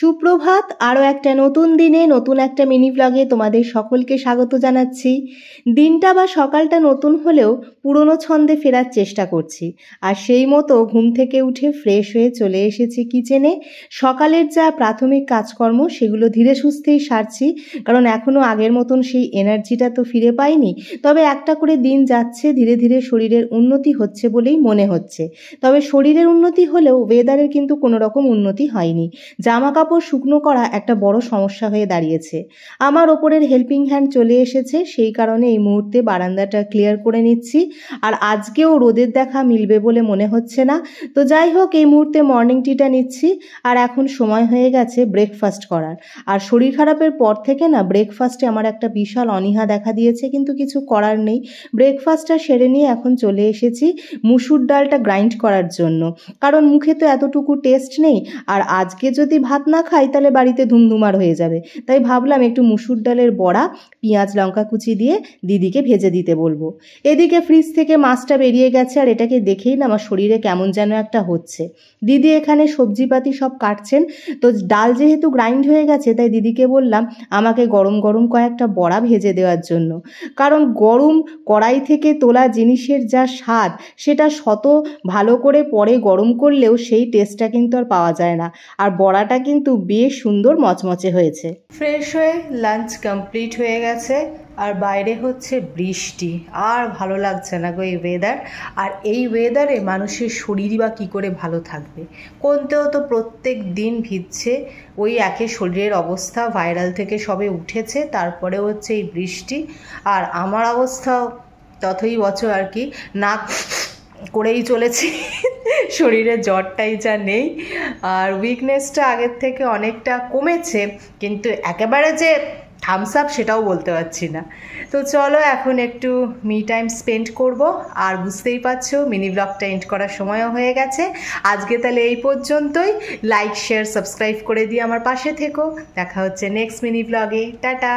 সুপ্রভাত। আরও একটা নতুন দিনে নতুন একটা মিনি ব্লগে তোমাদের সকলকে স্বাগত জানাচ্ছি। দিনটা বা সকালটা নতুন হলেও পুরনো ছন্দে ফেরার চেষ্টা করছি। আর সেই মতো ঘুম থেকে উঠে ফ্রেশ হয়ে চলে এসেছি কিচেনে। সকালের যা প্রাথমিক কাজকর্ম সেগুলো ধীরে সুস্থেই সারছি, কারণ এখনও আগের মতন সেই এনার্জিটা তো ফিরে পাইনি। তবে একটা করে দিন যাচ্ছে, ধীরে ধীরে শরীরের উন্নতি হচ্ছে বলেই মনে হচ্ছে। তবে শরীরের উন্নতি হলেও ওয়েদারের কিন্তু কোনো রকম উন্নতি হয়নি। জামা কাপড় শুকনো করা একটা বড় সমস্যা হয়ে দাঁড়িয়েছে। আমার ওপরের হেল্পিং হ্যান্ড চলে এসেছে, সেই কারণে এই মুহূর্তে বারান্দাটা ক্লিয়ার করে নিচ্ছি। আর আজকেও রোদের দেখা মিলবে বলে মনে হচ্ছে না। তো যাই হোক, এই মুহূর্তে মর্নিং টিটা নিচ্ছি। আর এখন সময় হয়ে গেছে ব্রেকফাস্ট করার। আর শরীর খারাপের পর থেকে না ব্রেকফাস্টে আমার একটা বিশাল অনীহা দেখা দিয়েছে, কিন্তু কিছু করার নেই। ব্রেকফাস্টটা সেরে নিয়ে এখন চলে এসেছি মুসুর ডালটা গ্রাইন্ড করার জন্য, কারণ মুখে তো এতটুকু টেস্ট নেই। আর আজকে যদি ভাত না খাই তাহলে বাড়িতে ধুমধুমার হয়ে যাবে। তাই ভাবলাম একটু মুসুর ডালের বড়া পেঁয়াজ লঙ্কা কুচি দিয়ে দিদিকে ভেজে দিতে বলবো। এদিকে ফ্রিজ থেকে মাছটা বেরিয়ে গেছে, আর এটাকে দেখেই না আমার শরীরে কেমন যেন একটা হচ্ছে। দিদি এখানে সবজিপাতি সব কাটছেন। তো ডাল যেহেতু গ্রাইন্ড হয়ে গেছে, তাই দিদিকে বললাম আমাকে গরম গরম কয়েকটা বড়া ভেজে দেওয়ার জন্য। কারণ গরম কড়াই থেকে তোলা জিনিসের যা স্বাদ, সেটা শত ভালো করে পরে গরম করলেও সেই টেস্টটা কিন্তু আর পাওয়া যায় না। আর বড়াটা কিন্তু বেশ সুন্দর মচমচে হয়েছে। ফ্রেশ হয়ে লাঞ্চ কমপ্লিট হয়ে গেছে, আর বাইরে হচ্ছে বৃষ্টি। আর ভালো লাগছে না গো এই ওয়েদার। আর এই ওয়েদারে মানুষের শরীরই বা কী করে ভালো থাকবে? কোনতেও তো প্রত্যেক দিন ভিজছে, ওই একই শরীরের অবস্থা। ভাইরাল থেকে সবে উঠেছে, তারপরে হচ্ছে এই বৃষ্টি। আর আমার অবস্থাও ততই বছর আর কি, নাক করেই চলেছি। শরীরে জ্বরটাই যা নেই। আর উইকনেসটা আগের থেকে অনেকটা কমেছে, কিন্তু একেবারে যে থামস আপ সেটাও বলতে পারছি না। তো চলো এখন একটু মি টাইম স্পেন্ড করব। আর বুঝতেই পারছো মিনি ব্লগটা এন্ড করার সময়ও হয়ে গেছে। আজকে তাহলে এই পর্যন্তই। লাইক শেয়ার সাবস্ক্রাইব করে দিয়ে আমার পাশে থেকো। দেখা হচ্ছে নেক্সট মিনি ব্লগে। টাটা।